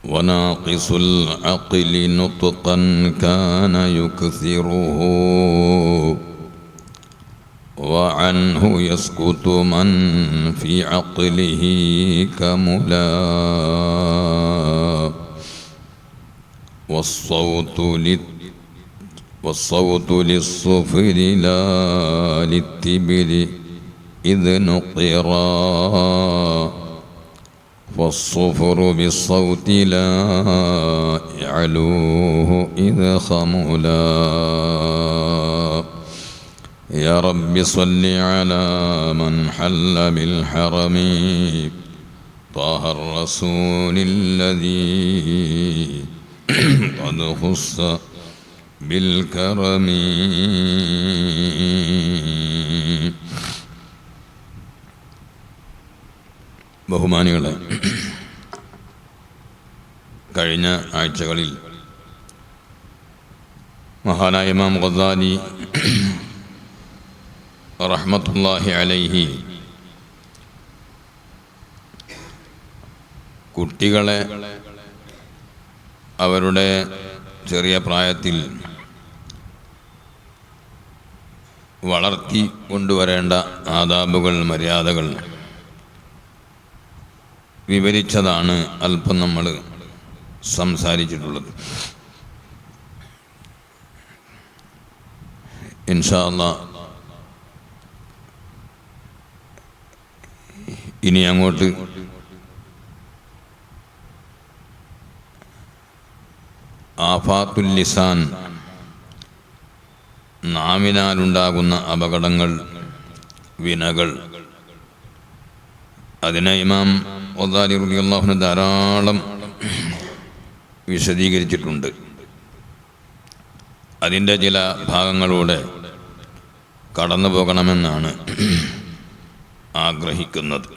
وناقص العقل نطقا كان يكثره وعنه يسكت من في عقله كملا والصوت للصفر لا للتبر إذ نقرا فالصفر بالصوت لا يعلوه إذ خملا يا رب صل على من حل بالحرم طه الرسول الذي قد خص بالكرم. ബഹുമാനികളെ, കഴിഞ്ഞ ആഴ്ചകളിൽ മഹാനായ ഇമാം ഗസാലി റഹ്മത്തുള്ളാഹി അലൈഹി കുട്ടികളെ അവരുടെ ചെറിയ പ്രായത്തിൽ വളർത്തി കൊണ്ടുവരേണ്ട ആദാബുകൾ, മര്യാദകൾ വിവരിച്ചതാണ് അല്പം നമ്മൾ സംസാരിച്ചിട്ടുള്ളത്. ഇൻഷാ അല്ലാഹ് ഇനി അങ്ങോട്ട് ആഫാത്തുൽ ലിസാൻ, നാവിനാലുണ്ടാകുന്ന അപകടങ്ങൾ, വിനകൾ, അതിനെ ഇമാം ഗസാലി റളിയല്ലാഹു അൻഹു ധാരാളം വിശദീകരിച്ചിട്ടുണ്ട്. അതിൻ്റെ ചില ഭാഗങ്ങളിലൂടെ കടന്നു പോകണമെന്നാണ് ആഗ്രഹിക്കുന്നത്.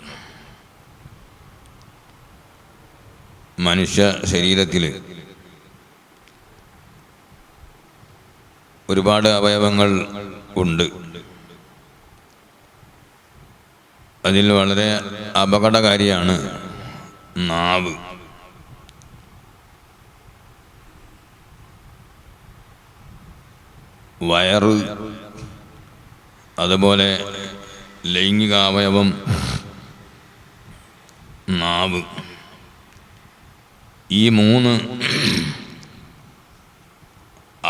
മനുഷ്യ ശരീരത്തിൽ ഒരുപാട് അവയവങ്ങൾ ഉണ്ട്. അതിൽ വളരെ അപകടകാരിയാണ് നാവ്. വയറ്, അതുപോലെ ലൈംഗികാവയവം, നാവ്, ഈ മൂന്ന്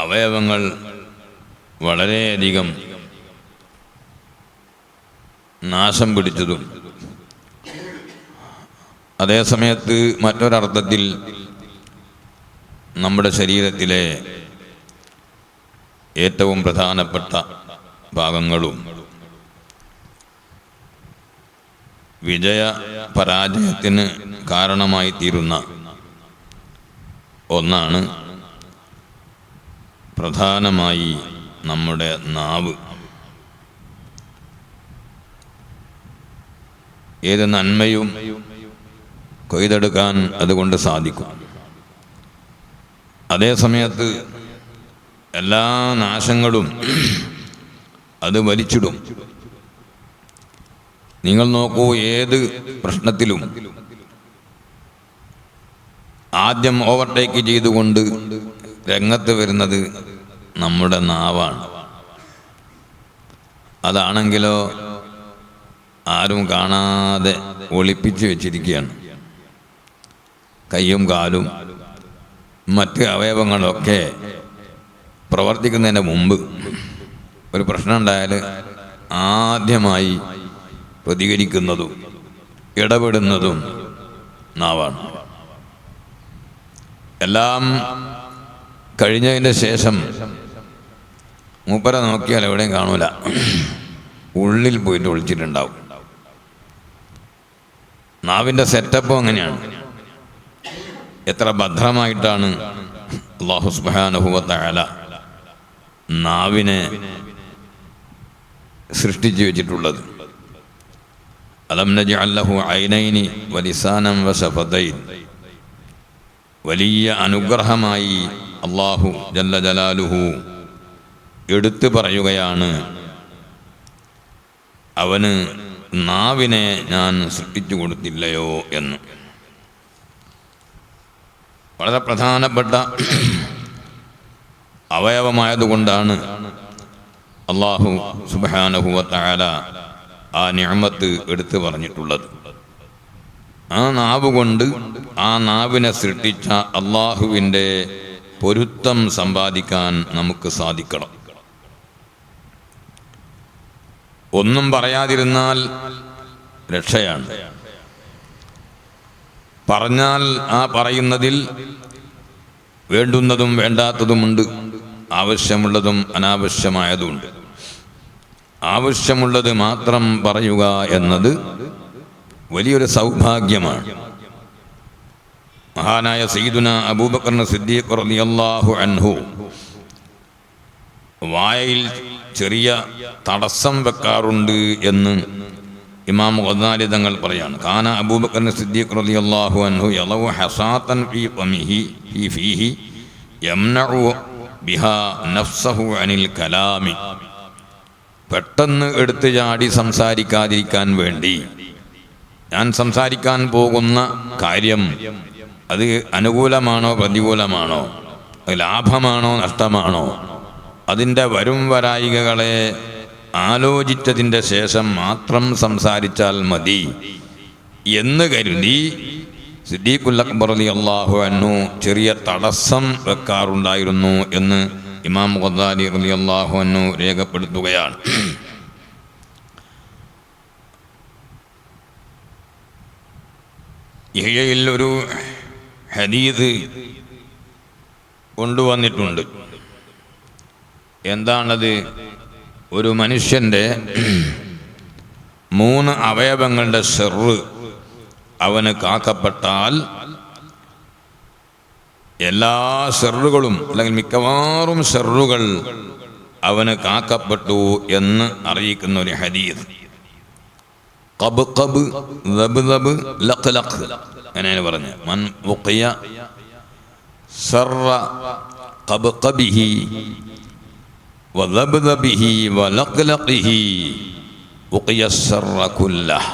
അവയവങ്ങൾ വളരെയധികം നാശം പിടിച്ചതും അതേസമയത്ത് മറ്റൊരർത്ഥത്തിൽ നമ്മുടെ ശരീരത്തിലെ ഏറ്റവും പ്രധാനപ്പെട്ട ഭാഗങ്ങളും വിജയ പരാജയത്തിന് കാരണമായി തീരുന്ന ഒന്നാണ് പ്രധാനമായി നമ്മുടെ നാവ്. ഏത് നന്മയും കൊയ്തെടുക്കാൻ അതുകൊണ്ട് സാധിക്കും. അതേസമയത്ത് എല്ലാ നാശങ്ങളും അത് വലിച്ചിടും. നിങ്ങൾ നോക്കൂ, ഏത് പ്രശ്നത്തിലും ആദ്യം ഓവർടേക്ക് ചെയ്തുകൊണ്ട് രംഗത്ത് വരുന്നത് നമ്മുടെ നാവാണ്. അതാണെങ്കിലോ ആരും കാണാതെ ഒളിപ്പിച്ച് വെച്ചിരിക്കുകയാണ്. കയ്യും കാലും മറ്റ് അവയവങ്ങളൊക്കെ പ്രവർത്തിക്കുന്നതിന് മുമ്പ് ഒരു പ്രശ്നം ഉണ്ടായാൽ ആദ്യമായി പ്രതികരിക്കുന്നതും ഇടപെടുന്നതും നാവാണ്. എല്ലാം കഴിഞ്ഞതിന് ശേഷം മൂപ്പരെ നോക്കിയാൽ എവിടെയും കാണൂല, ഉള്ളിൽ പോയിട്ട് ഒളിച്ചിട്ടുണ്ടാവും. നാവിൻ്റെ സെറ്റപ്പും അങ്ങനെയാണ്. എത്ര ഭദ്രമായിട്ടാണ് അല്ലാഹു സുബ്ഹാനഹു വ തആല നാവിനെ സൃഷ്ടിച്ചു വെച്ചിട്ടുള്ളത്. അലം നജ്അൽ ലഹു ഐനൈനി വലിസാനം വശഫതൈൻ. വലിയ അനുഗ്രഹമായി അല്ലാഹു ജല്ല ജലാലുഹു എടുത്തു പറയുകയാണ്, അവന് നാവിനെ ഞാൻ സൃഷ്ടിച്ചു കൊടുത്തില്ലയോ എന്ന്. വളരെ പ്രധാനപ്പെട്ട അവയവമായതുകൊണ്ടാണ് അല്ലാഹു സുബ്ഹാനഹു വ തആല ആ നിഅമത്ത് എടുത്തു പറഞ്ഞിട്ടുള്ളത്. ആ നാവ് കൊണ്ട് ആ നാവിനെ സൃഷ്ടിച്ച അല്ലാഹുവിൻ്റെ പൊരുത്തം സമ്പാദിക്കാൻ നമുക്ക് സാധിക്കണം. ഒന്നും പറയാതിരുന്നാൽ രക്ഷയാണ്. പറഞ്ഞാൽ ആ പറയുന്നതിൽ വേണ്ടുന്നതും വേണ്ടാത്തതുമുണ്ട്, ആവശ്യമുള്ളതും അനാവശ്യമായതുമുണ്ട്. ആവശ്യമുള്ളത് മാത്രം പറയുക എന്നത് വലിയൊരു സൗഭാഗ്യമാണ്. മഹാനായ സയ്യിദുന അബൂബക്കർ സിദ്ദീഖ് റളിയല്ലാഹു അൻഹു വായയിൽ ചെറിയ തടസ്സം വെക്കാറുണ്ട് എന്ന് ഇമാം ഗസാലി തങ്ങൾ പറയാണ്. കാന അബൂബക്കർ സിദ്ദീഖ് റളിയല്ലാഹു അൻഹു യളവു ഹസാതൻ ഫീ ഫമിഹി ഫീഹി യംനഉ ബിഹാ നഫ്സഹു അനിൽ കലാമി. പെട്ടെന്ന് എടുത്തു ചാടി സംസാരിക്കാതിരിക്കാൻ വേണ്ടി, ഞാൻ സംസാരിക്കാൻ പോകുന്ന കാര്യം അത് അനുകൂലമാണോ പ്രതികൂലമാണോ, ലാഭമാണോ നഷ്ടമാണോ, അതിൻ്റെ വരും വരായികകളെ ആലോചിച്ചതിൻ്റെ ശേഷം മാത്രം സംസാരിച്ചാൽ മതി എന്ന് കരുതി സിദ്ദീഖുൽ അക്ബർ റളിയല്ലാഹു അൻഹു ചെറിയ തടസ്സം വെക്കാറുണ്ടായിരുന്നു എന്ന് ഇമാം ഗസാലി റളിയല്ലാഹു അൻഹു രേഖപ്പെടുത്തുകയാണ്. ഇഹ്യയിൽ ഒരു ഹദീസ് കൊണ്ടുവന്നിട്ടുണ്ട്. എന്താണത്? ഒരു മനുഷ്യൻ്റെ 3 അവയവങ്ങളുടെ ഷർറ് അവന് കാക്കപ്പെട്ടാൽ എല്ലാ ഷർറുകളും അല്ലെങ്കിൽ മിക്കവാറും ഷർറുകൾ അവന് കാക്കപ്പെട്ടു എന്ന് അറിയിക്കുന്ന ഒരു ഹദീസ്. ഖബ്ഖബ് ദബ്ദബ് ലഖ്ലഖ് അങ്ങനെ പറഞ്ഞു. മൻ വഖിയ ശർറ ഖബ്ഖബിഹി വദബ്ദബിഹി വലഖ്ലഖിഹി വഖിയ ശർറ കുല്ലഹ്.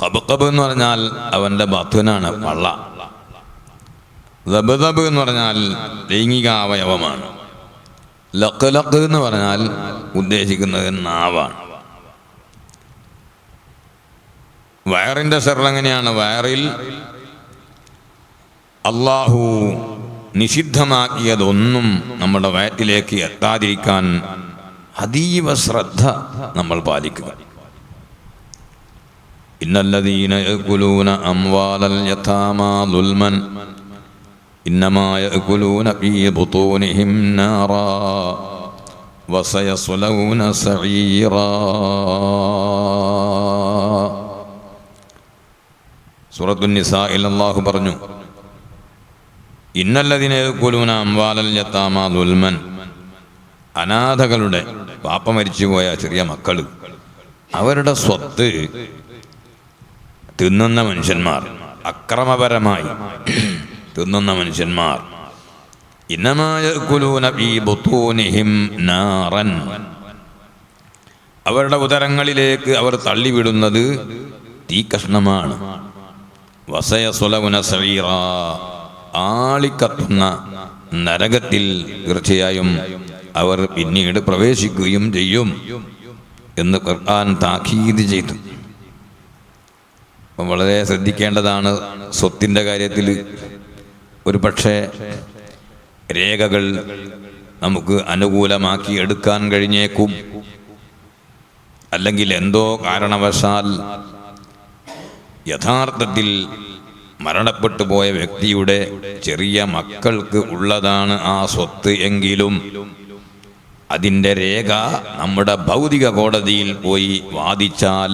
ഖബ്ഖബ് എന്ന് പറഞ്ഞാൽ അവൻ്റെ ബത്വനാണ്, പള്ള. ദബ്ദബ് എന്ന് പറഞ്ഞാൽ ലൈംഗിക അവയവമാണ്. ലഖ്ലഖ് എന്ന് പറഞ്ഞാൽ ഉദ്ദേശിക്കുന്നത് നാവാണ്. വയറിൻ്റെ ഷർറ് എങ്ങനെയാണ്? വയറിൽ അല്ലാഹു നിഷിദ്ധമാക്കിയതൊന്നും നമ്മുടെ വയറ്റിലേക്ക് എത്താതിരിക്കാൻ അതീവ ശ്രദ്ധ നമ്മൾ പാലിക്കുക. ഇന്നല്ലദീന യഅകുലൂന അംവാലൽ യതാമാ ദുൽമൻ ഇന്നമാ യഅകുലൂന ഫീ ബുതൂനിഹിം നാറാ വസയസ്ലൗന സഈറാ. സൂറത്തുൻ നിസാഇൽ അല്ലാഹു പറഞ്ഞു, ഇന്നല്ലദീന യഅകുലൂന അംവാലൽ യതാമാ ദുൽമൻ, അനാഥകളുടെ പാപ്പ മരിച്ചുപോയ ചെറിയ മക്കൾ അവരുടെ സ്വത്ത് തിന്നുന്ന മനുഷ്യന്മാർ, അക്രമപരമായി തിന്നുന്ന മനുഷ്യന്മാർ, ഇന്നമാ യഅകുലൂന ഫീ ബുതൂനിഹിം നാറൻ, അവരുടെ ഉദരങ്ങളിലേക്ക് അവർ തള്ളിവിടുന്നത് തീക്കഷ്ണമാണ്. വസയസ്ലൗന സഈറാ, ആളിക്കത്തുന്ന നരകത്തിൽ തീർച്ചയായും അവർ പിന്നീട് പ്രവേശിക്കുകയും ചെയ്യും എന്ന് ഖുർആൻ താക്കീത് ചെയ്തു. അപ്പം വളരെ ശ്രദ്ധിക്കേണ്ടതാണ് സ്വത്തിൻ്റെ കാര്യത്തിൽ. ഒരു പക്ഷേ രേഖകൾ നമുക്ക് അനുകൂലമാക്കി എടുക്കാൻ കഴിഞ്ഞേക്കും, അല്ലെങ്കിൽ എന്തോ കാരണവശാൽ യഥാർത്ഥത്തിൽ മരണപ്പെട്ടു പോയ വ്യക്തിയുടെ ചെറിയ മക്കൾക്ക് ഉള്ളതാണ് ആ സ്വത്ത് എങ്കിലും അതിൻ്റെ രേഖ നമ്മുടെ ഭൗതിക കോടതിയിൽ പോയി വാദിച്ചാൽ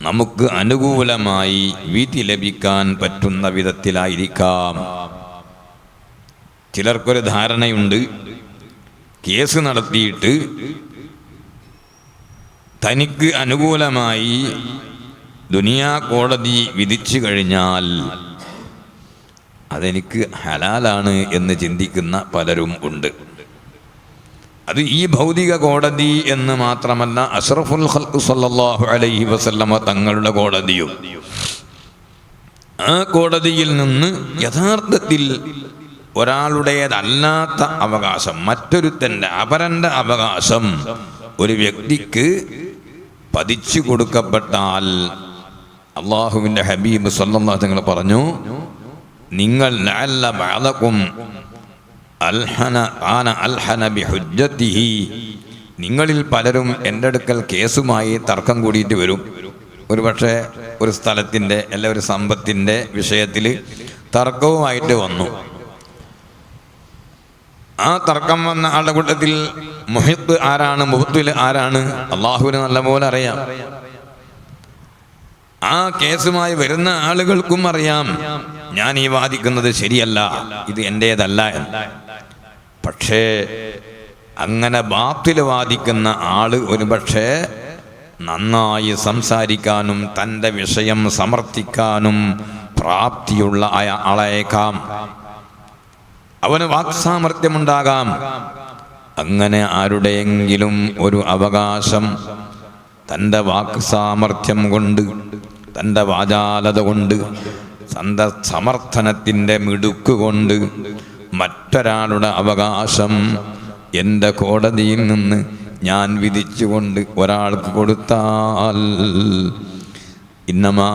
നമുക്ക് അനുകൂലമായി വിധി ലഭിക്കാൻ പറ്റുന്ന വിധത്തിലായിരിക്കാം. ചിലർക്കൊരു ധാരണയുണ്ട്, കേസ് നടത്തിയിട്ട് തനിക്ക് അനുകൂലമായി ദുനിയാ കോടതി വിധിച്ചു കഴിഞ്ഞാൽ അതെനിക്ക് ഹലാലാണ് എന്ന് ചിന്തിക്കുന്ന പലരും ഉണ്ട്. അത് ഈ ഭൗതിക കോടതി എന്ന് മാത്രമല്ല, അഷ്റഫുൽ ഖൽഖ് സല്ലല്ലാഹു അലൈഹി വസല്ലമ തങ്ങളുടെ കോടതിയും ആ കോടതിയിൽ നിന്ന് യഥാർത്ഥത്തിൽ ഒരാളുടേതല്ലാത്ത അവകാശം, മറ്റൊരുത്തൻ്റെ അപരൻ്റെ അവകാശം ഒരു വ്യക്തിക്ക് പതിച്ചു കൊടുക്കപ്പെട്ടാൽ അള്ളാഹുവിൻ്റെ ഹബീബ് സല്ലല്ലാഹു അലൈഹി വസല്ലം പറഞ്ഞു, നിങ്ങൾ ലഅല്ല ബഅദകും അൽഹന ബിഹുജ്ജതിഹി, നിങ്ങളിൽ പലരും എൻ്റെ അടുക്കൽ കേസുമായി തർക്കം കൂടിയിട്ട് വരും. ഒരുപക്ഷെ ഒരു സ്ഥലത്തിൻ്റെ അല്ല ഒരു സമ്പത്തിൻ്റെ വിഷയത്തിൽ തർക്കവുമായിട്ട് വന്നു. ആ തർക്കം വന്ന ആളുടെ കൂട്ടത്തിൽ മുഹിത്ത് ആരാണ്, മുഹ്തിൽ ആരാണ്, അള്ളാഹുവിന് നല്ലപോലെ അറിയാം. ആ കേസുമായി വരുന്ന ആളുകൾക്കും അറിയാം ഞാൻ ഈ വാദിക്കുന്നത് ശരിയല്ല, ഇത് എൻ്റേതല്ല എന്ന്. പക്ഷേ അങ്ങനെ ബാത്തിൽ വാദിക്കുന്ന ആള് ഒരുപക്ഷെ നന്നായി സംസാരിക്കാനും തൻ്റെ വിഷയം സമർത്ഥിക്കാനും പ്രാപ്തിയുള്ള ആളേക്കാം, അവന് വാക്സാമർത്ഥ്യമുണ്ടാകാം. അങ്ങനെ ആരുടെയെങ്കിലും ഒരു അവകാശം തൻ്റെ വാക്സാമർത്ഥ്യം കൊണ്ട്, തൻ്റെ വാചാലത കൊണ്ട്, തൻ്റെ സമർത്ഥനത്തിൻ്റെ മിടുക്ക് കൊണ്ട് മറ്റൊരാളുടെ അവകാശം എൻ്റെ കോടതിയിൽ നിന്ന് ഞാൻ വിധിച്ചുകൊണ്ട് ഒരാൾക്ക് കൊടുത്താൽ ഇന്നമാ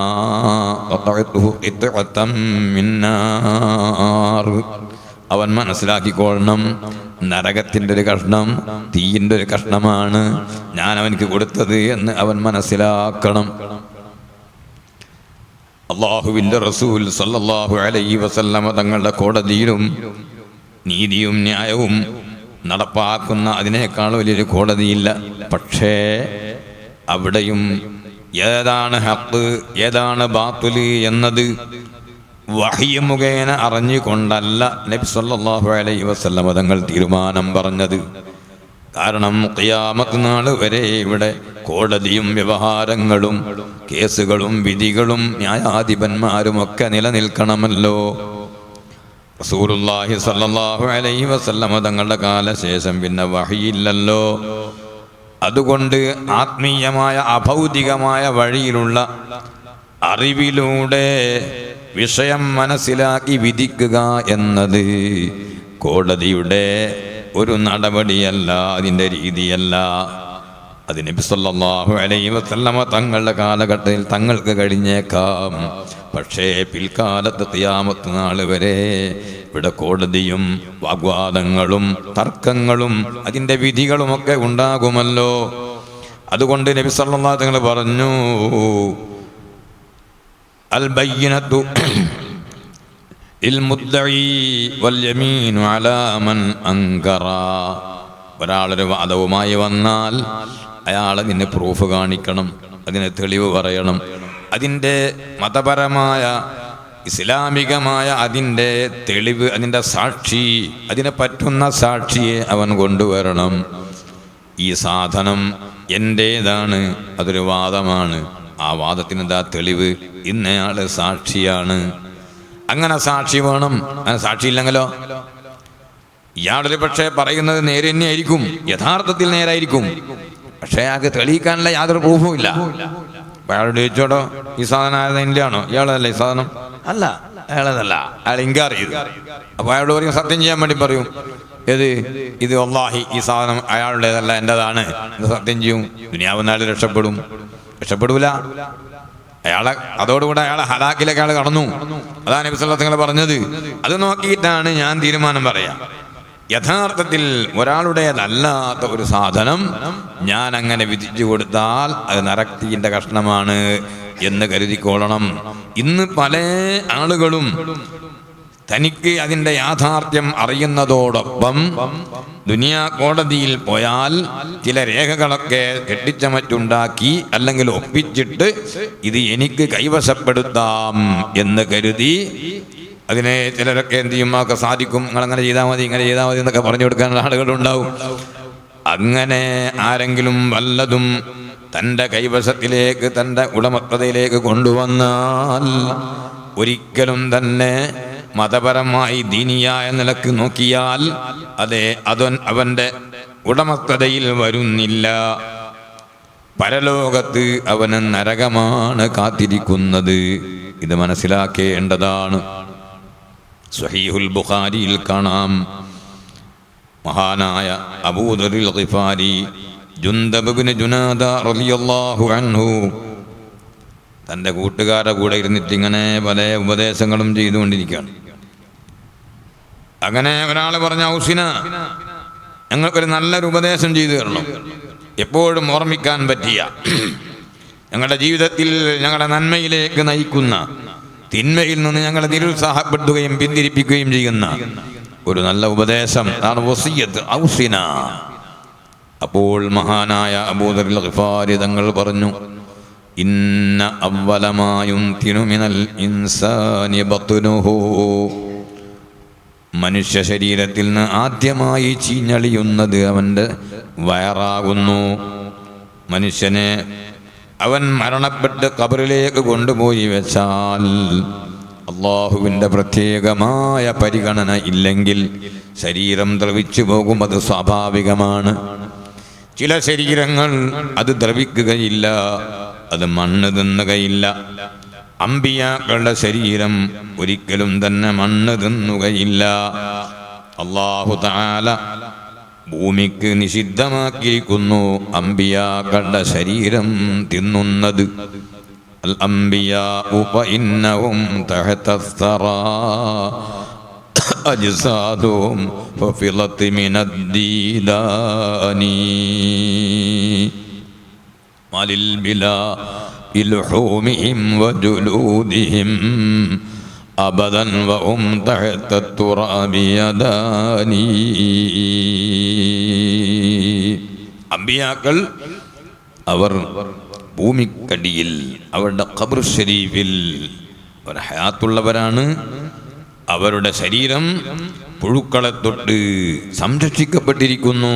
അവൻ മനസ്സിലാക്കിക്കൊള്ളണം, നരകത്തിൻ്റെ ഒരു കഷ്ണം, തീയിൻ്റെ ഒരു കഷ്ണമാണ് ഞാൻ അവനക്ക് കൊടുത്തത് എന്ന് അവൻ മനസ്സിലാക്കണം. അള്ളാഹുവിൻ്റെ റസൂൽ സല്ലല്ലാഹു അലൈഹി വസല്ലമ തങ്ങളുടെ കോടതിയിലും നീതിയും ന്യായവും നടപ്പാക്കുന്ന അതിനേക്കാൾ വലിയൊരു കോടതിയില്ല. പക്ഷേ അവിടെയും ഏതാണ് ഹഖ് ഏതാണ് ബാത്തുല് എന്നത് വഹ്യ് മുഖേന അറിഞ്ഞുകൊണ്ടല്ല നബി സല്ലല്ലാഹു അലൈഹി വസല്ലമ തങ്ങൾ തീരുമാനം പറഞ്ഞത്. കാരണം ഖിയാമത്ത് നാൾ വരെ ഇവിടെ കോടതിയും വ്യവഹാരങ്ങളും കേസുകളും വിധികളും ന്യായാധിപന്മാരുമൊക്കെ നിലനിൽക്കണമല്ലോ. റസൂലുള്ളാഹി സ്വല്ലല്ലാഹു അലൈഹി വസല്ലമ തങ്ങളുടെ കാലശേഷം പിന്നെ വഹയില്ലല്ലോ. അതുകൊണ്ട് ആത്മീയമായ അഭൗതികമായ വഴിയിലുള്ള അറിവിലൂടെ വിഷയം മനസ്സിലാക്കി വിധിക്കുക എന്നത് കോടതിയുടെ ഒരു നടപടിയല്ല, അതിൻ്റെ രീതിയല്ല. അത് നബി സല്ലല്ലാഹു അലൈഹി വസല്ലമ തങ്ങളുടെ കാലഘട്ടത്തിൽ തങ്ങൾക്ക് കഴിഞ്ഞേക്കാം. പക്ഷേ പിൽക്കാലത്ത് ഖിയാമത്ത് നാൾ വരെ ഇവിടെ കോടതിയും വാഗ്വാദങ്ങളും തർക്കങ്ങളും അതിൻ്റെ വിധികളുമൊക്കെ ഉണ്ടാകുമല്ലോ. അതുകൊണ്ട് നബി സല്ലല്ലാഹു അലൈഹി വസല്ലം പറഞ്ഞു, അൽ ബയ്യിനതു ഇൽമുദ്ദഈ വൽ യമീനു അലാ മൻ അൻകറ. ഒരാളൊരു വാദവുമായി വന്നാൽ അയാൾ അതിന് പ്രൂഫ് കാണിക്കണം, അതിന് തെളിവ് പറയണം. അതിൻ്റെ മതപരമായ ഇസ്ലാമികമായ അതിൻ്റെ തെളിവ്, അതിൻ്റെ സാക്ഷി, അതിനെ പറ്റുന്ന സാക്ഷിയെ അവൻ കൊണ്ടുവരണം. ഈ സാധനം എൻ്റേതാണ്, അതൊരു വാദമാണ്, ആ വാദത്തിന് എന്താ തെളിവ്, ഇന്നയാൾ സാക്ഷിയാണ്. അങ്ങനെ സാക്ഷി വേണം. അങ്ങനെ സാക്ഷിയില്ലെങ്കിലോ ഇയാളൊരു പക്ഷേ പറയുന്നത് നേരെ തന്നെയായിരിക്കും, യഥാർത്ഥത്തിൽ നേരായിരിക്കും, പക്ഷേ അയാൾക്ക് തെളിയിക്കാനുള്ള യാതൊരു പ്രൂഫും ഇല്ല. അയാളോട് ചോദിച്ചോടോ ഈ സാധനം ആയതിൻ്റെ ആണോ, ഇയാളതല്ല ഈ സാധനം, അല്ല അയാളതല്ല, അയാൾ ഇൻകാർ ചെയ്തു. അപ്പോൾ അയാളോട് പറയും, സത്യം ചെയ്യാൻ വേണ്ടി പറയും, ഏത് ഇത് വല്ലാഹി ഈ സാധനം അയാളുടേതല്ല എൻ്റെതാണ് എന്ന് സത്യം ചെയ്യും. ദുനിയാവുന്നാൾ രക്ഷപ്പെടൂല. അയാളെ അതോടുകൂടെ അയാളെ ഹലാക്കിലേക്ക് അയാൾ കടന്നു. അതാണ് നബി സല്ലല്ലാഹു അലൈഹി വസല്ലം പറഞ്ഞത്. അത് നോക്കിയിട്ടാണ് ഞാൻ തീരുമാനം പറയാം. യഥാർത്ഥത്തിൽ ഒരാളുടേതല്ലാത്ത ഒരു സാധനം ഞാൻ അങ്ങനെ വിധിച്ചു കൊടുത്താൽ അത് നരകത്തിന്റെ കഷ്ണമാണ് എന്ന് കരുതിക്കൊള്ളണം. ഇന്ന് പല ആളുകളും തനിക്ക് അതിൻ്റെ യാഥാർത്ഥ്യം അറിയുന്നതോടൊപ്പം ദുനിയാ കോടതിയിൽ പോയാൽ ചില രേഖകളൊക്കെ കെട്ടിച്ചമറ്റുണ്ടാക്കി അല്ലെങ്കിൽ ഒപ്പിച്ചിട്ട് ഇത് എനിക്ക് കൈവശപ്പെടുത്താം എന്ന് കരുതി അതിനെ ചിലരൊക്കെ എന്ത് ചെയ്യും, ഒക്കെ സാധിക്കും, നിങ്ങളങ്ങനെ ചെയ്താൽ മതി, ഇങ്ങനെ ചെയ്താൽ മതി എന്നൊക്കെ പറഞ്ഞു കൊടുക്കാനുള്ള ആളുകളുണ്ടാവും. അങ്ങനെ ആരെങ്കിലും വല്ലതും തൻ്റെ കൈവശത്തിലേക്ക്, തൻ്റെ ഉടമസ്ഥതയിലേക്ക് കൊണ്ടുവന്നാൽ ഒരിക്കലും തന്നെ മതപരമായി ദീനിയായ നിലക്ക് നോക്കിയാൽ അതെ അവൻ്റെ ഉടമസ്ഥതയിൽ വരുന്നില്ല. പരലോകത്ത് അവന് നരകമാണ് കാത്തിരിക്കുന്നത്. ഇത് മനസ്സിലാക്കേണ്ടതാണ്. സ്വഹീഹുൽ ബുഖാരിയിൽ കാണാം, മഹാനായ അബൂദറിൽ ഗിഫാരി ജുന്ദബ് ഇബ്നു ജുനാദ റളിയല്ലാഹു അൻഹു തൻ്റെ കൂട്ടുകാരുടെ കൂടെ ഇരുന്നിട്ട് ഇങ്ങനെ പല ഉപദേശങ്ങളും ചെയ്തുകൊണ്ടിരിക്കുകയാണ്. അങ്ങനെ ഒരാൾ പറഞ്ഞ, ഔസിന, ഞങ്ങൾക്കൊരു നല്ലൊരു ഉപദേശം ചെയ്തു തരണം, എപ്പോഴും ഓർമ്മിക്കാൻ പറ്റിയ, ഞങ്ങളുടെ ജീവിതത്തിൽ ഞങ്ങളുടെ നന്മയിലേക്ക് നയിക്കുന്ന, തിന്മയിൽ നിന്ന് ഞങ്ങളെ നിരുത്സാഹപ്പെടുത്തുകയും പിന്തിരിപ്പിക്കുകയും ചെയ്യുന്ന ഒരു നല്ല ഉപദേശം, അതാണ് വസിയ്യത്ത്. ഔസിന. അപ്പോൾ മഹാനായ അബൂദറിൽ ഗിഫാരി തങ്ങൾ പറഞ്ഞു, ഇന്ന അവ്വല മാ യുംകിനു മിനൽ ഇൻസാനി ബത്നുഹു, മനുഷ്യ ശരീരത്തിൽ നിന്ന് ആദ്യമായി ചീഞ്ഞളിയുന്നത് അവൻ്റെ വയറാകുന്നു. മനുഷ്യനെ അവൻ മരണപ്പെട്ട് ഖബറിലേക്ക് കൊണ്ടുപോയി വെച്ചാൽ അള്ളാഹുവിൻ്റെ പ്രത്യേകമായ പരിഗണന ഇല്ലെങ്കിൽ ശരീരം ദ്രവിച്ചു പോകും. അത് സ്വാഭാവികമാണ്. ചില ശരീരങ്ങൾ അത് ദ്രവിക്കുകയില്ല, അത് മണ്ണ് തിന്നുകയില്ല. അമ്പിയാക്കളുടെ ശരീരം ഒരിക്കലും തന്നെ മണ്ണ് തിന്നുകയില്ല. അല്ലാഹു തആല ഭൂമിക്ക് നിഷിദ്ധമാക്കിയിരിക്കുന്നു അമ്പിയാക്കളുടെ ശരീരം തിന്നുന്നത്. അൽ അംബിയാഉ ഫഇന്നഹും തഹത الثرى അജ്സാദുഹും ഫഫിളത് മിനദ്ദീദാനി മലിൽ ബിലാ ഇൽഹൂമിഹിം വജുലൂദിഹിം അബദൻ വഹും തഹത തുറാബി യദാനി. അമ്പിയാക്കൾ അവർ ഭൂമിക്കടിയിൽ അവരുടെ ഖബർ ശരീഫിൽ അവർ ഹയാത്തുള്ളവരാണ്. അവരുടെ ശരീരം പുഴുക്കളെ തൊട്ട് സംരക്ഷിക്കപ്പെട്ടിരിക്കുന്നു.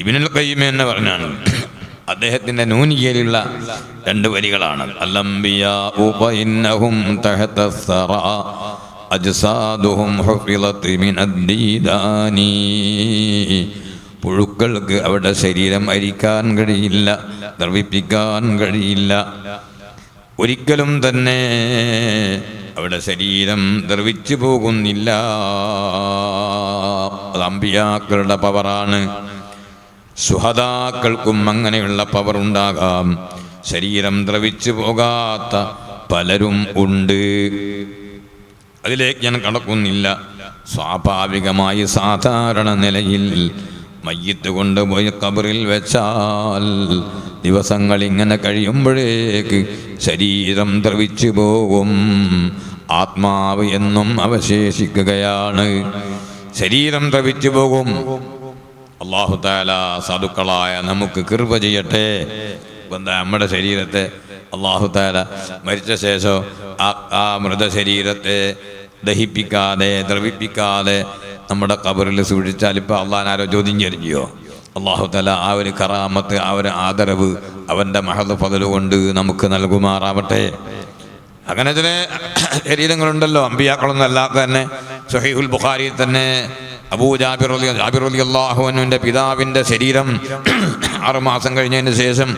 ഇബ്നുൽ ഖയ്യിം എന്ന് പറഞ്ഞാണ്, അദ്ദേഹത്തിൻ്റെ നൂനിയയിലുള്ള 2 വരികളാണ്. അൽ-അംബിയാഉ ഫഇന്നഹും തഹത الثرى അജ്സാദുഹും ഹുഫിളത് മിനദ്ദീദാനി. പുഴുക്കൾക്ക് അവരുടെ ശരീരം അരിക്കാൻ കഴിയില്ല, ദ്രവിപ്പിക്കാൻ കഴിയില്ല. ഒരിക്കലും തന്നെ അവരുടെ ശരീരം ദ്രവിച്ചു പോകുന്നില്ല. അത് അമ്പിയാക്കളുടെ പവറാണ്. ശുഹദാക്കൾക്കും അങ്ങനെയുള്ള പവർ ഉണ്ടാകാം. ശരീരം ദ്രവിച്ചു പോകാത്ത പലരും ഉണ്ട്. അതിലേക്ക് ഞാൻ കടക്കുന്നില്ല. സ്വാഭാവികമായി സാധാരണ നിലയിൽ മയ്യിത്ത് കൊണ്ടുപോയി ഖബറിൽ വെച്ചാൽ ദിവസങ്ങൾ ഇങ്ങനെ കഴിയുമ്പോഴേക്ക് ശരീരം ദ്രവിച്ചു പോകും. ആത്മാവ് എന്നും അവശേഷിക്കുകയാണ്. ശരീരം ദ്രവിച്ചു പോകും. അല്ലാഹു തആല സാധുക്കളായ നമുക്ക് കൃപ ചെയ്യട്ടെ. നമ്മുടെ ശരീരത്തെ അല്ലാഹു തആല മരിച്ച ശേഷം ആ മൃതശരീരത്തെ ദഹിപ്പിക്കാതെ ദ്രവിപ്പിക്കാതെ നമ്മുടെ ഖബറിൽ സൂക്ഷിച്ചാൽ ഇപ്പോൾ അള്ളാഹാരോ ചോദ്യം ചെയ്യോ? അല്ലാഹു തആല ആ ഒരു കറാമത്ത്, ആ ഒരു ആദരവ് അവൻ്റെ മഹദ് ഫദൽ കൊണ്ട് നമുക്ക് നൽകുമാറാവട്ടെ. അങ്ങനെ ചില ശരീരങ്ങളുണ്ടല്ലോ, അമ്പിയാക്കളൊന്നും അല്ലാതെ തന്നെ. സ്വഹീഹുൽ ബുഖാരിയിൽ തന്നെ ജാബിർ റളിയല്ലാഹു അൻഹുവിൻ്റെ പിതാവിൻ്റെ ശരീരം 6 മാസം കഴിഞ്ഞതിന് ശേഷം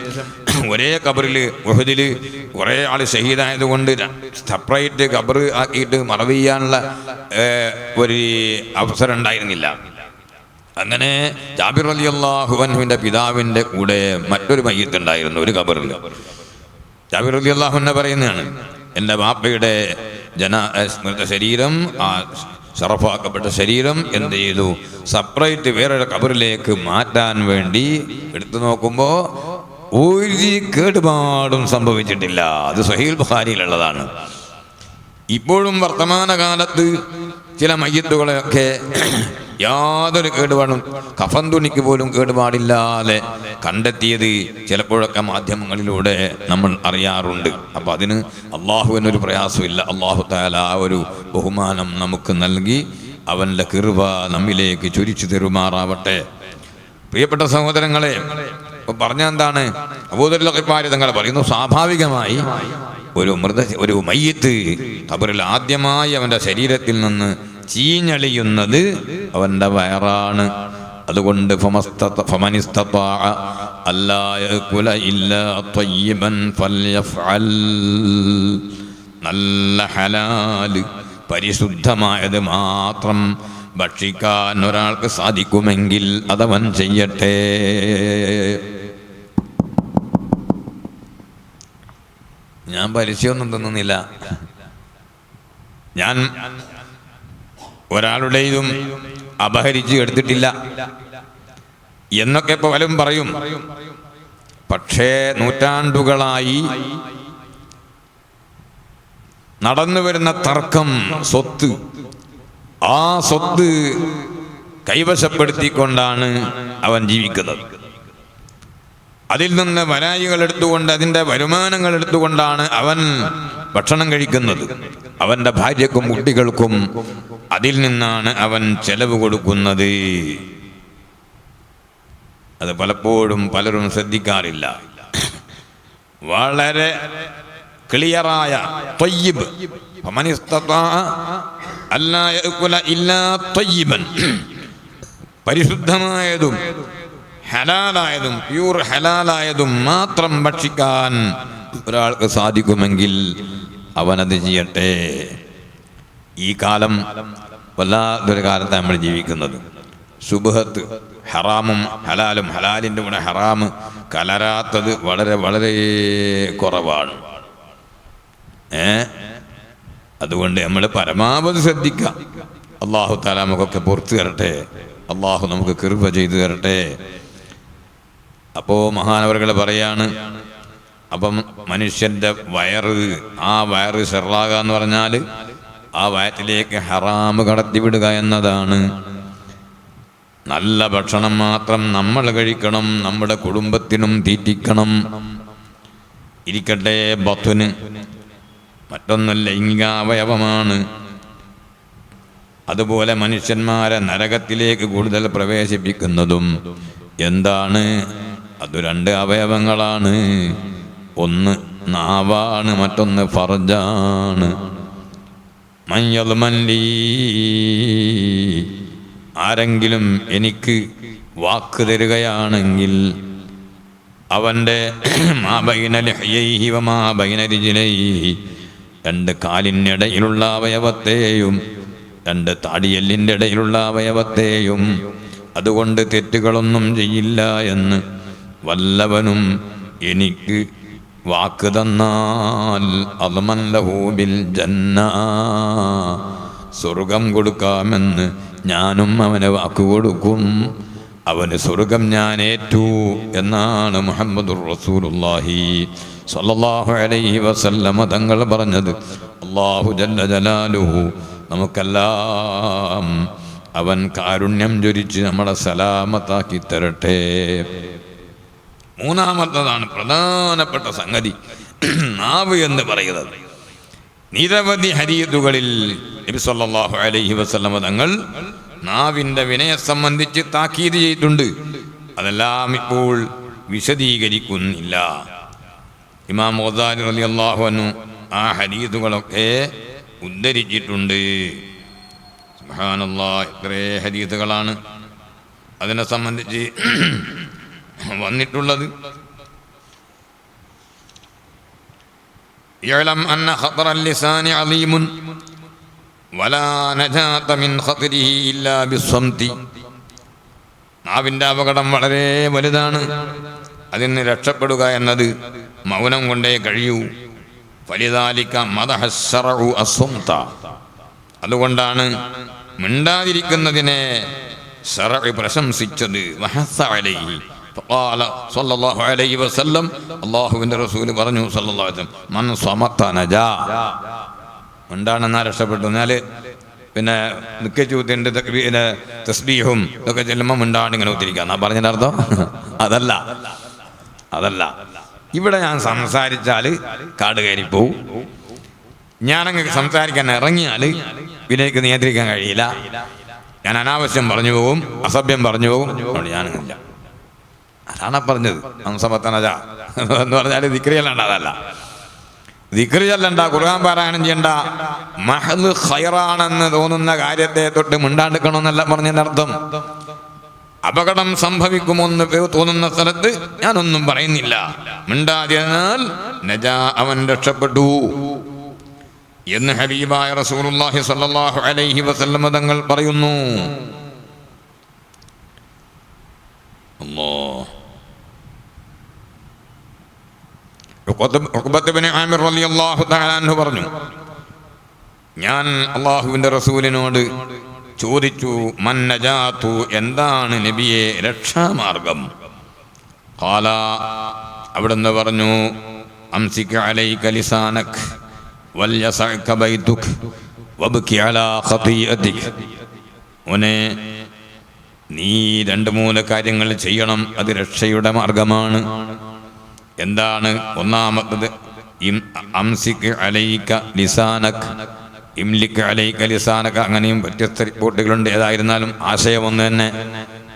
ഒരേ ഖബറിൽ ഉഹദിൽ കുറേ ആൾ ഷഹീദായതുകൊണ്ട് സെപ്പറേറ്റ് ഖബർ ആക്കിയിട്ട് മറവ് ചെയ്യാനുള്ള ഒരു അവസരം ഉണ്ടായിരുന്നില്ല. അങ്ങനെ ജാബിർ റളിയല്ലാഹു അൻഹുവിൻ്റെ പിതാവിൻ്റെ കൂടെ മറ്റൊരു മയ്യിത്ത് ഉണ്ടായിരുന്നു ഒരു ഖബറിൽ. ജാബിർ റളിയല്ലാഹു അൻഹു പറയുന്നതാണ്, എൻ്റെ ബാപ്പയുടെ ശരീരം, ആ ഷറഫാക്കപ്പെട്ട ശരീരം എന്ത് ചെയ്തു, സെപ്പറേറ്റ് വേറൊരു ഖബറിലേക്ക് മാറ്റാൻ വേണ്ടി എടുത്തു നോക്കുമ്പോൾ ഒരു കേടുപാടും സംഭവിച്ചിട്ടില്ല. അത് സ്വഹീഹുൽ ബുഖാരിയിലുള്ളതാണ്. ഇപ്പോഴും വർത്തമാനകാലത്ത് ചില മയ്യിത്തുകളെയൊക്കെ യാതൊരു കേടുപാടും, കഫൻ തുണിക്ക് പോലും കേടുപാടില്ലാതെ കണ്ടെത്തിയത് ചിലപ്പോഴൊക്കെ മാധ്യമങ്ങളിലൂടെ നമ്മൾ അറിയാറുണ്ട്. അപ്പം അതിന് അള്ളാഹുവിനൊരു പ്രയാസമില്ല. അള്ളാഹു തആല ആ ഒരു ബഹുമാനം നമുക്ക് നൽകി അവൻ്റെ കൃപ നമ്മിലേക്ക് ചൊരിച്ചു തരുമാറാവട്ടെ. പ്രിയപ്പെട്ട സഹോദരങ്ങളെ, ഇപ്പം പറഞ്ഞ എന്താണ്, അബൂദറുൽ ഗിഫാരി തങ്ങൾ പറയുന്നു, സ്വാഭാവികമായി ഒരു മയ്യിത്ത് ഖബറിൽ ആദ്യമായി അവൻ്റെ ശരീരത്തിൽ നിന്ന് ചീഞ്ഞളിയുന്നത് അവൻ്റെ വയറാണ്. അതുകൊണ്ട് അല്ലാ യഅകുല ഇല്ലാ ത്വയ്യിബൻ ഫൽയഫ്അൽ. നല്ല ഹലാല് പരിശുദ്ധമായത് മാത്രം ഭക്ഷിക്കാൻ ഒരാൾക്ക് സാധിക്കുമെങ്കിൽ അതവൻ ചെയ്യട്ടെ. ഞാൻ പരസ്യമൊന്നും തിന്നുന്നില്ല. ഞാൻ ഒരാളുടെയും അപഹരിച്ച് എടുത്തിട്ടില്ല എന്നൊക്കെ ഇപ്പോൾ പലരും പറയും. പക്ഷേ നൂറ്റാണ്ടുകളായി നടന്നു വരുന്ന തർക്കം, സ്വത്ത്, ആ സ്വത്ത് കൈവശപ്പെടുത്തിക്കൊണ്ടാണ് അവൻ ജീവിക്കുന്നത്. അതിൽ നിന്ന് വരായികൾ എടുത്തുകൊണ്ട്, അതിൻ്റെ വരുമാനങ്ങൾ എടുത്തുകൊണ്ടാണ് അവൻ ഭക്ഷണം കഴിക്കുന്നത്. അവൻ്റെ ഭാര്യക്കും കുട്ടികൾക്കും അതിൽ നിന്നാണ് അവൻ ചെലവ് കൊടുക്കുന്നത്. അത് പലപ്പോഴും പലരും ശ്രദ്ധിക്കാറില്ല. വളരെ ക്ലിയറായ ത്വയ്യിബ്, ഫമൻ ഇസ്തതാഅ അല്ലാ യഅകുല ഇല്ലാ ത്വയ്യിബൻ, പരിശുദ്ധമായതും ഹലാലായതും പ്യൂർ ഹലാലായതും മാത്രം ഭക്ഷിക്കാൻ ഒരാൾക്ക് സാധിക്കുമെങ്കിൽ അവനത് ചെയ്യട്ടെ. ഈ കാലം വല്ലാത്തൊരു കാലത്താണ് നമ്മൾ ജീവിക്കുന്നത്. ശുബ്ഹത്ത്, ഹറാമും ഹലാലും, ഹലാലിൻ്റെ കൂടെ ഹറാമ് കലരാത്തത് വളരെ വളരെ കുറവാണ്. അതുകൊണ്ട് നമ്മൾ പരമാവധി ശ്രദ്ധിക്കാം. അല്ലാഹു തആല നമുക്കൊക്കെ പുറത്തു തരട്ടെ. അല്ലാഹു നമുക്ക് കൃപ ചെയ്തു തരട്ടെ. അപ്പോൾ മഹാനവറുകൾ പറയാണ്, അപ്പം മനുഷ്യൻ്റെ വയറ്, ആ വയറ് ഷെറാകുക എന്ന് പറഞ്ഞാൽ ആ വയറ്റിലേക്ക് ഹറാമ് കടത്തിവിടുക എന്നതാണ്. നല്ല ഭക്ഷണം മാത്രം നമ്മൾ കഴിക്കണം, നമ്മുടെ കുടുംബത്തിനും തീറ്റിക്കണം. ഇരിക്കട്ടെ ബത്വന്, മറ്റൊന്ന് ലൈംഗികാവയവമാണ്. അതുപോലെ മനുഷ്യന്മാരെ നരകത്തിലേക്ക് കൂടുതൽ പ്രവേശിപ്പിക്കുന്നതും എന്താണ്? അത് രണ്ട് അവയവങ്ങളാണ്. ഒന്ന് നാവാണ്, മറ്റൊന്ന് ഫർജാണ്. മയ്യദ്മൻലി, ആരെങ്കിലും എനിക്ക് വാക്ക് തരികയാണെങ്കിൽ അവൻ്റെ മാ ബൈന ലഹ്യൈഹി വമാ ബൈന റിജ്ലൈഹി, രണ്ട് കാലിനിടയിലുള്ള അവയവത്തെയും രണ്ട് താടിയെല്ലിൻ്റെ ഇടയിലുള്ള അവയവത്തെയും അതുകൊണ്ട് തെറ്റുകളൊന്നും ചെയ്യില്ല എന്ന് വല്ലവനും എനിക്ക് വാക്ക് തന്നാൽ അദ്മൻ ലഹു ബിൽ ജന്ന, സ്വർഗം കൊടുക്കാമെന്ന് ഞാനും അവന് വാക്ക് കൊടുക്കും. അവന് സ്വർഗം ഞാൻ ഏറ്റു എന്നാണ് മുഹമ്മദുർ റസൂലുള്ളാഹി സ്വല്ലല്ലാഹു അലൈഹി വസല്ലമ തങ്ങൾ പറഞ്ഞത്. അല്ലാഹു ജല്ല ജലാലുഹു നമുക്കെല്ലാം അവൻ കാരുണ്യം ജ്വരിച്ച് നമ്മളെ സലാമത്താക്കി തരട്ടെ. മൂന്നാമത്തതാണ് പ്രധാനപ്പെട്ട സംഗതി, നാവ് എന്ന് പറയുന്നത്. നിരവധി ഹദീസുകളിൽ നബി സല്ലല്ലാഹു അലൈഹി വസല്ലമ തങ്ങൾ നാവിൻ്റെ വിനയെ സംബന്ധിച്ച് താക്കീത് ചെയ്തിട്ടുണ്ട്. അതെല്ലാം ഇപ്പോൾ വിശദീകരിക്കുന്നില്ല. ഇമാം ഗസാലി റളിയല്ലാഹു അൻഹു ആ ഹദീസുകളൊക്കെ ഉദ്ധരിച്ചിട്ടുണ്ട്. സുബ്ഹാനല്ലാഹ്, എത്രേ ഹദീസുകളാണ് അതിനെ സംബന്ധിച്ച് വന്നിട്ടുള്ളത്. യഅലം അന്ന ഖതറൽ ലിസാനി അലീമുൻ വലാ നജാത മിൻ ഖതരിഹി ഇല്ലാ ബിസ്സംതി. നാവിൻ്റെ അപകടം വളരെ വലുതാണ്. അതിന് രക്ഷപ്പെടുക എന്നത് മൗനം കൊണ്ടേ കഴിയൂ. ഫലിദാലിക മദഹ ശറഉ അസ്സുംത, അതുകൊണ്ടാണ് മിണ്ടാതിരിക്കുന്നതിനെ ശറഅ് പ്രശംസിച്ചത്. വഹസ്സ അലൈഹി ഫഖാല സ്വല്ലല്ലാഹു അലൈഹി വസല്ലം, അല്ലാഹുവിൻ്റെ റസൂൽ പറഞ്ഞു സ്വല്ലല്ലാഹു അലൈഹി വസല്ലം, മൻ സമത നജാ, മിണ്ടാണെന്നാ രക്ഷപ്പെട്ടു. എന്നാൽ പിന്നെ നിക്കച്ചൂത്തിൻ്റെ തസ്ബീഹും ഇതൊക്കെ ചെല്ലുമ്പോൾ മിണ്ടാണ്ട് ഇങ്ങനെ ഒത്തിരിക്കുക എന്നാ പറഞ്ഞതിൻ്റെ അർത്ഥം അതല്ല. ഇവിടെ ഞാൻ സംസാരിച്ചാൽ കാട് കയറിപ്പോവും. ഞാനങ്ങ് സംസാരിക്കാൻ ഇറങ്ങിയാൽ പിന്നെ എനിക്ക് നിയന്ത്രിക്കാൻ കഴിയില്ല. ഞാൻ അനാവശ്യം പറഞ്ഞു പോകും, അസഭ്യം പറഞ്ഞു പോകും. അതുകൊണ്ട് ഞാനങ്ങില്ല. അതാണ് പറഞ്ഞത്. അംസമത്തനജ എന്ന് പറഞ്ഞാൽ ദിക്റ് ചെല്ലണ്ട, അതല്ല. ദിക്റ് ചെല്ലണ്ട, ഖുർആൻ പാരായണം ചെയ്യണ്ട, മഹ്ദ് ഖൈറാണെന്ന് തോന്നുന്ന കാര്യത്തെ തൊട്ട് മിണ്ടാണ്ടിക്കണമെന്നല്ല പറഞ്ഞതിൻ്റെ അർത്ഥം. അപകടം സംഭവിക്കുമെന്ന് തോന്നുന്ന സ്ഥലത്ത് ഞാനൊന്നും പറയുന്നില്ല. മിണ്ടാതിരുന്നാൽ നജാ, അവൻ രക്ഷപ്പെട്ടു എന്ന് ഹബീബായ റസൂലുള്ളാഹി സ്വല്ലല്ലാഹു അലൈഹി വസല്ലം തങ്ങൾ പറയുന്നു. ഉഖ്ബത്ത് ഇബ്നു ആമിർ റളിയല്ലാഹു തആല അൻഹു പറഞ്ഞു, ഞാൻ അല്ലാഹുവിൻ്റെ റസൂലിനോട് ചോദിച്ചു, മൻ നജാതു, എന്താണ് നബിയെ രക്ഷാമാർഗം? ഖാല, അവിടുന്ന് പറഞ്ഞു, അംസിക് അലൈക ലിസാനക് വൽയസഅക ബൈതുക് വബ്കി അലാ ഖതീഅതിക്. ഓനെ, നീ 2-3 കാര്യങ്ങൾ ചെയ്യണം, അത് രക്ഷയുടെ മാർഗമാണ്. എന്താണ്? ഒന്നാമത്തത് അംസിക് അലൈക ലിസാനക്, ഇംലിക് അലൈക ലിസാനക, അങ്ങനെയും വ്യത്യസ്ത റിപ്പോർട്ടുകളുണ്ട്. ഏതായിരുന്നാലും ആശയം ഒന്ന് തന്നെ.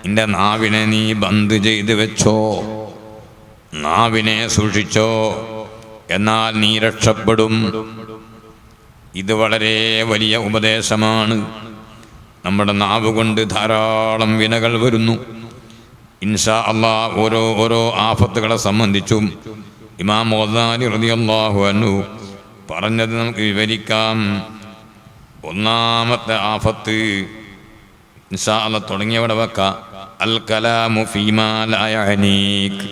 നിന്റെ നാവിനെ നീ ബന്ദ് ചെയ്ത് വെച്ചോ, നാവിനെ സൂക്ഷിച്ചോ, എന്നാൽ നീ രക്ഷപ്പെടും. ഇത് വളരെ വലിയ ഉപദേശമാണ്. നമ്മുടെ നാവ് കൊണ്ട് ധാരാളം വിനകൾ വരുന്നു. ഇൻഷാ അല്ലാഹ് ഓരോ ആഫത്തുകളെ സംബന്ധിച്ചും ഇമാം ഗസാലി റളിയല്ലാഹു അൻഹു പറഞ്ഞത് നമുക്ക് വിവരിക്കാം. ഒന്നാമത്തെ ആഫത്ത് ഇൻഷാ അല്ലാഹ് തുടങ്ങിയവിടെ വെക്കാം. അൽ കലാമു ഫീമാ ലാ യഅനീക്,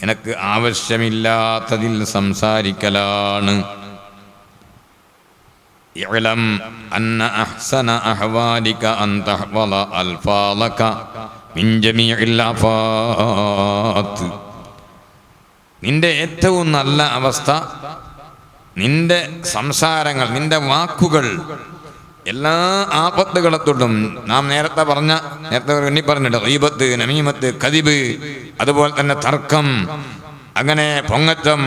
എനിക്ക് ആവശ്യമില്ലാത്തതിൽ സംസാരിക്കലാണ്. ഇഅ്ലം അന്ന അഹ്സന അഹ്വാലിക അൻ തഹ്ഫള അൽഫാലക മിൻ ജമീഇൽ ആഫാത്ത്. നിന്റെ ഏറ്റവും നല്ല അവസ്ഥ നിന്റെ സംസാരങ്ങൾ, നിന്റെ വാക്കുകൾ എല്ലാ ആപത്തുകളെ തൊട്ടും. നാം നേരത്തെ പറഞ്ഞിട്ട് ഗീബത്ത്, നമീമത്ത്, കദിബ്, അതുപോലെ തന്നെ തർക്കം, അങ്ങനെ പൊങ്ങച്ചം,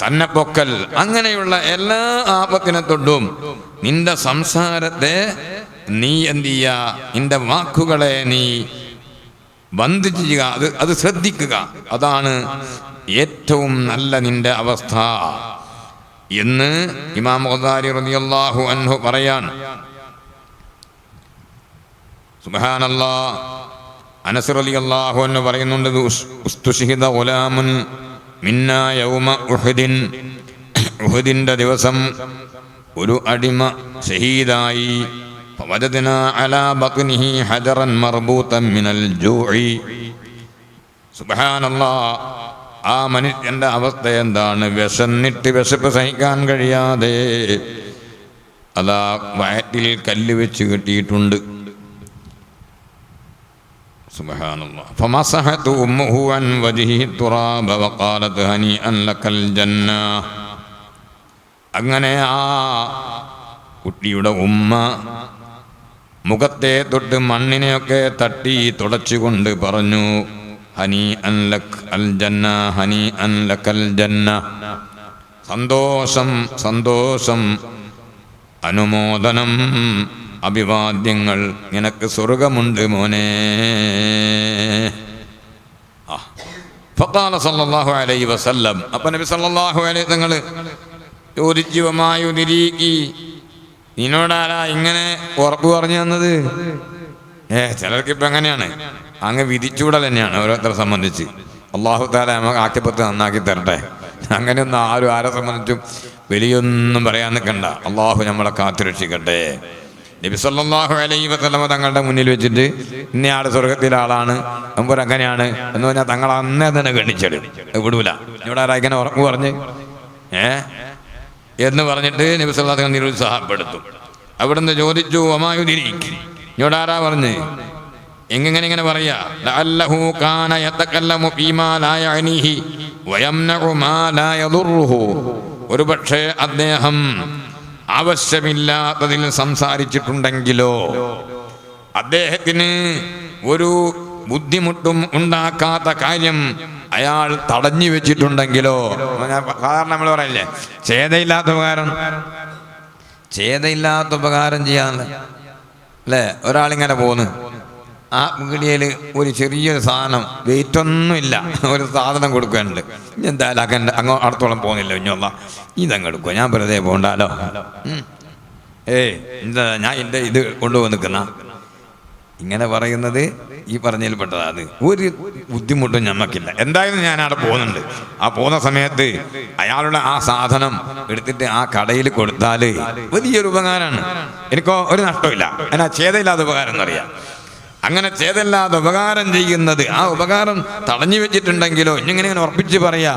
തന്നെ പൊക്കൽ, അങ്ങനെയുള്ള എല്ലാ ആപത്തിനെ തൊട്ടും നിന്റെ സംസാരത്തെ നീ എന്ത് ചെയ്യുക? നിന്റെ വാക്കുകളെ നീ ബന്ദ് ചെയ്യുക, അത് ശ്രദ്ധിക്കുക. അതാണ് ഏറ്റവും നല്ല നിന്റെ അവസ്ഥ എന്ന് ഇമാം ഗസാലി റളിയല്ലാഹു അൻഹു പറയാൻ. സുബ്ഹാനല്ലാഹ്. അനസ് റളിയല്ലാഹു അൻഹു പറയുന്നുണ്ട്, ഉസ്തുശിഹിദ ഗുലാമുൻ മിന്നാ യൗമ ഉഹദിൻ, ഉഹദിന്റെ ദിവസം ഒരു അടിമ ഷഹീദായി. ഫവജദ്നാ അലാ ബത്നിഹി ഹജറൻ മർബൂതൻ മിനൽ ജൂഇ. സുബ്ഹാനല്ലാഹ്. ആ മനുഷ്യന്റെ അവസ്ഥ എന്താണ്? വിശന്നിട്ട് വിശപ്പ് സഹിക്കാൻ കഴിയാതെ അതാ വയറ്റിൽ കല്ല് വെച്ച് കെട്ടിയിട്ടുണ്ട്. സുബ്ഹാനല്ലാഹ്. ഫമസഹതു ഉമ്മുഹു അൻ വജ്ഹിഹി തുറാബ വഖാലത് ഹനീഅൻ ലക്കൽ ജന്ന. അങ്ങനെ ആ കുട്ടിയുടെ ഉമ്മ മുഖത്തെ തൊട്ട് മണ്ണിനെയൊക്കെ തട്ടി തുടച്ചുകൊണ്ട് പറഞ്ഞു, ഹനീഅൻ ലക് അൽ ജന്ന, ഹനീഅൻ ലക്കൽ ജന്ന. സന്തോഷം, സന്തോഷം, അനുമോദനം, അഭിവാദ്യങ്ങൾ, നിനക്ക് സ്വർഗമുണ്ട് മോനെ. ഫഖാല സല്ലല്ലാഹു അലൈഹി വസല്ലം. അപ്പോൾ നബി സല്ലല്ലാഹു അലൈഹി തങ്ങൾ ചോദിച്ചു, വമായുദിരീകി, നിന്നോടാരാ ഇങ്ങനെ ഉറപ്പ് പറഞ്ഞു തന്നത്? ചിലർക്കിപ്പോൾ എങ്ങനെയാണ്, അങ്ങ് വിധിച്ചൂടൽ തന്നെയാണ് ഓരോരുത്തരെ സംബന്ധിച്ച്. അല്ലാഹു തആല നമുക്ക് ആക്കിപ്പത്ത് നന്നാക്കി തരട്ടെ. അങ്ങനെയൊന്നും ആരെ സംബന്ധിച്ചും വലിയൊന്നും പറയാൻ നിൽക്കണ്ട. അള്ളാഹു നമ്മളെ കാത്തുരക്ഷിക്കട്ടെ. നബി സല്ലല്ലാഹു അലൈഹി വസല്ലം തങ്ങളുടെ മുന്നിൽ വെച്ചിട്ട് ഇന്നയാൾ സ്വർഗത്തിലെ ആളാണ്, നമ്പൂർ അങ്ങനെയാണ് എന്ന് പറഞ്ഞാൽ തങ്ങൾ അന്നേ തന്നെ ഗണിച്ചിടും, വിടൂല. ഇവിടെ ആരാ ഇങ്ങനെ ഉറപ്പ് പറഞ്ഞ് എന്ന് പറഞ്ഞിട്ട് നബി സല്ലല്ലാഹു അലൈഹി വസല്ലം നിരുത്സാഹപ്പെടുത്തും. അവിടുന്ന് ചോദിച്ചു, വമായുദിരീക്, ഇവിടെ ആരാ പറഞ്ഞ്? ഇങ്ങനെ പറയാ, ലഅല്ലഹു കാന യതകല്ലമു ഫീമാ ലാ യഅനീഹി വയംനഉ മാ ലാ യദുറുഹു. ഒരുപക്ഷേ അദ്ദേഹം ആവശ്യമില്ലാത്തതിൽ സംസാരിച്ചിട്ടുണ്ടെങ്കിലോ, അദ്ദേഹത്തിന് ഒരു ബുദ്ധിമുട്ടും ഉണ്ടാക്കാത്ത കാര്യം അയാൾ തടഞ്ഞു വെച്ചിട്ടുണ്ടെങ്കിലോ. സാധാരണ നമ്മൾ പറയില്ലേ, ഛേദയില്ലാത്ത ഉപകാരം ചെയ്യാനുള്ള അല്ലേ? ഒരാളിങ്ങനെ പോന്ന് ആ പീടികയിൽ ഒരു ചെറിയൊരു സാധനം, വെയിറ്റൊന്നുമില്ല, ഒരു സാധനം കൊടുക്കാനുണ്ട്. എന്തായാലും അടുത്തോളം പോകുന്നില്ല, ഇഞ്ഞൊല്ല ഇതങ്ങ് എടുക്കുക, ഞാൻ വെറുതെ പോകണ്ടല്ലോ. എന്താ ഞാൻ എൻ്റെ ഇത് കൊണ്ടുപോയി നിൽക്കുന്ന ഇങ്ങനെ പറയുന്നത് ഈ പറഞ്ഞതിൽപ്പെട്ടതാണ്. ഒരു ബുദ്ധിമുട്ടും ഞമ്മക്കില്ല. എന്തായാലും ഞാൻ അവിടെ പോകുന്നുണ്ട്. ആ പോകുന്ന സമയത്ത് അയാളുടെ ആ സാധനം എടുത്തിട്ട് ആ കടയിൽ കൊടുത്താൽ വലിയൊരു ഉപകാരമാണ്. എനിക്കോ ഒരു നഷ്ടമില്ല. അതിനാ ഛേദമില്ലാത്ത ഉപകാരം എന്നറിയാം. അങ്ങനെ ഛേദമില്ലാതെ ഉപകാരം ചെയ്യുന്നത്, ആ ഉപകാരം തടഞ്ഞു വെച്ചിട്ടുണ്ടെങ്കിലോ ഇങ്ങനെ ഉറപ്പിച്ച് പറയാ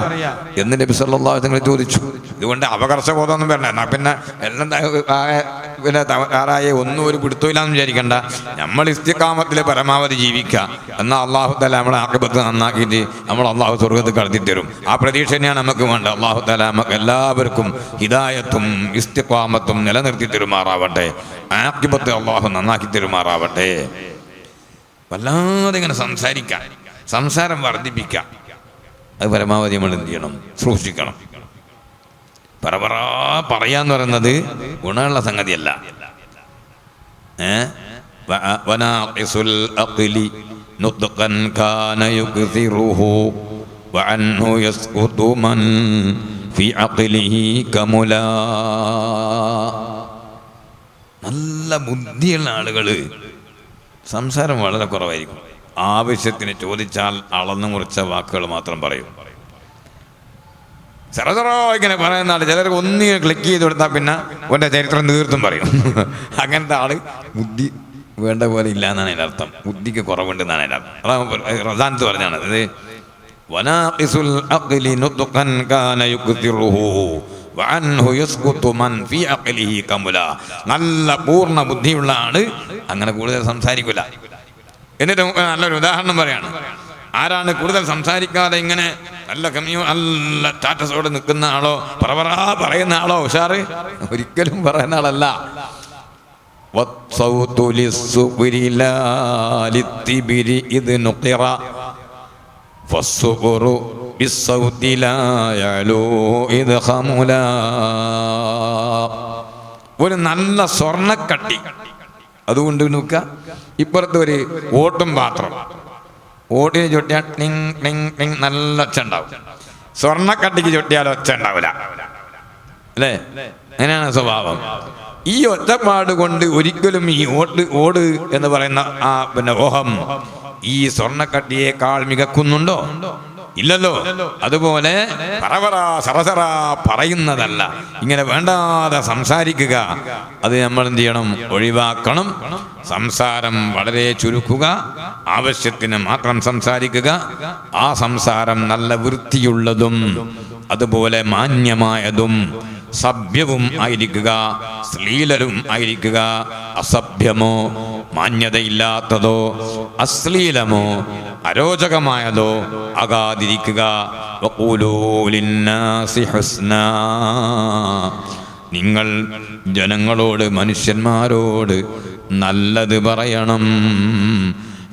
എന്ന് നബി സല്ലല്ലാഹു അലൈഹി വസല്ലം ചോദിച്ചു. ഇതുകൊണ്ട് അപകർഷബോധമൊന്നും വരണ്ട. എന്നാ പിന്നെ എല്ലാം പിന്നെ തയ്യാറായ ഒന്നും ഒരു പിടുത്തമില്ലാന്ന് വിചാരിക്കണ്ട. നമ്മൾ ഇസ്തിഖാമത്തിൽ പരമാവധി ജീവിക്കുക. എന്നാൽ അള്ളാഹു തആല നമ്മളെ ആഖിബത്ത് നന്നാക്കിയിട്ട് നമ്മൾ അള്ളാഹു സ്വർഗ്ഗത്തിൽ കടത്തി തരും. ആ പ്രതീക്ഷ തന്നെയാണ് നമുക്ക് വേണ്ടത്. അള്ളാഹു തആല നമുക്ക് എല്ലാവർക്കും ഹിദായത്തും ഇസ്തിഖാമത്തും നിലനിർത്തി തരുമാറാവട്ടെ. ആഖിബത്ത് അള്ളാഹു നന്നാക്കി തരുമാറാവട്ടെ. വല്ലാതെ ഇങ്ങനെ സംസാരിക്കാം, സംസാരം വർദ്ധിപ്പിക്കാം. അത് പരമാവധി നമ്മൾ എന്ത് ചെയ്യണം? സൂക്ഷിക്കണം. പറപറാ പറയാന്ന് പറയുന്നത് ഗുണമുള്ള സംഗതിയല്ല. വനാഖിസുൽ അഖ്ലി നുത്ഖൻ കാന യുക്സിറുഹു വഅൻഹു യസ്ഖുതു മൻ ഫി അഖ്ലിഹി കമുലാ. നല്ല ബുദ്ധിയുള്ള ആളുകള് സംസാരം വളരെ കുറവായിരിക്കും. ആവശ്യത്തിന് ചോദിച്ചാൽ അളന്നു മുറിച്ച വാക്കുകൾ മാത്രം പറയും. ചെറുതറോ ഇങ്ങനെ പറയുന്ന ആൾ ചിലർക്ക് ഒന്നിങ്ങനെ ക്ലിക്ക് ചെയ്ത് കൊടുത്താൽ പിന്നെ അവൻ്റെ ചരിത്രം തീർത്തും പറയും. അങ്ങനത്തെ ആള് ബുദ്ധി വേണ്ട പോലെ ഇല്ല എന്നാണ് അതിൻ്റെ അർത്ഥം. ബുദ്ധിക്ക് കുറവുണ്ട് എന്നാണ് അതിൻ്റെ അർത്ഥം. അതാണ് റസാനത്ത് പറഞ്ഞാണ് ഇത്. വനാഖിസുൽ അഖ്ലി നുത്ഖൻ കാന യുക്തിറുഹു വഅൻഹു യസ്ഖുതു മൻ ഫീ അഖ്ലിഹി കമുലാ. നല്ല പൂർണ്ണ ബുദ്ധിയുള്ള ആള് അങ്ങനെ കൂടുതൽ സംസാരിക്കില്ല. എന്നിട്ട് നല്ലൊരു ഉദാഹരണം പറയാണ്. ആരാണ് കൂടുതൽ സംസാരിക്കാതെ ഇങ്ങനെ നല്ല നല്ല സ്റ്റാറ്റസോടെ നിൽക്കുന്ന ആളോ, പറവറാ പറയുന്ന ആളോ ഉഷാറ്? ഒരിക്കലും പറയുന്ന ആളല്ല. ഒരു നല്ല സ്വർണ്ണക്കട്ടി അതുകൊണ്ട് നോക്കുക. ഇപ്പുറത്ത് ഒരു ഓട്ടും പാത്രം, ഓട്ടിന് ചൊട്ടിയാൽ ടിങ് ടിങ് ടിങ് നല്ല ഒച്ച ഉണ്ടാവും. സ്വർണ്ണക്കട്ടിക്ക് ചൊട്ടിയാൽ ഒച്ച ഉണ്ടാവില്ല അല്ലേ? അങ്ങനെയാണ് സ്വഭാവം. ഈ ഒറ്റപ്പാട് കൊണ്ട് ഒരിക്കലും ഈ ഓട് എന്ന് പറയുന്ന ആ പിന്നെ ഓഹം ഈ സ്വർണ്ണക്കട്ടിയേക്കാൾ മികക്കുന്നുണ്ടോ? ഇല്ലല്ലോ. അതുപോലെ പറവറ സറസറ പറയുന്നതല്ല, ഇങ്ങനെ വേണ്ടാതെ സംസാരിക്കുക. അത് നമ്മൾ എന്ത് ചെയ്യണം? ഒഴിവാക്കണം. സംസാരം വളരെ ചുരുക്കുക, ആവശ്യത്തിന് മാത്രം സംസാരിക്കുക. ആ സംസാരം നല്ല വൃത്തിയുള്ളതും അതുപോലെ മാന്യമായതും സഭ്യവും ആയിരിക്കുക, ശ്ലീലരും ആയിരിക്കുക. അസഭ്യമോ മാന്യതയില്ലാത്തതോ അശ്ലീലമോ അരോചകമായതോ ആകാതിരിക്കുക. വഖൂലൂ ലിന്നാസി ഹുസ്നാ. നിങ്ങൾ ജനങ്ങളോട്, മനുഷ്യന്മാരോട് നല്ലത് പറയണം,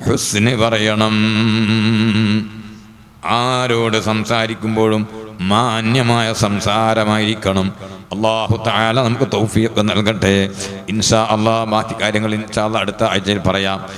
ഹുസ്ന് പറയണം. ആരോട് സംസാരിക്കുമ്പോഴും മാന്യമായ സംസാരമായിരിക്കണം. അല്ലാഹു തആല നമുക്ക് തൗഫീഖ് നൽകട്ടെ. ഇൻഷാ അല്ലാഹ് ബാക്കി കാര്യങ്ങൾ ഇൻഷാ അല്ലാഹ് അടുത്ത ആഴ്ചയിൽ പറയാം.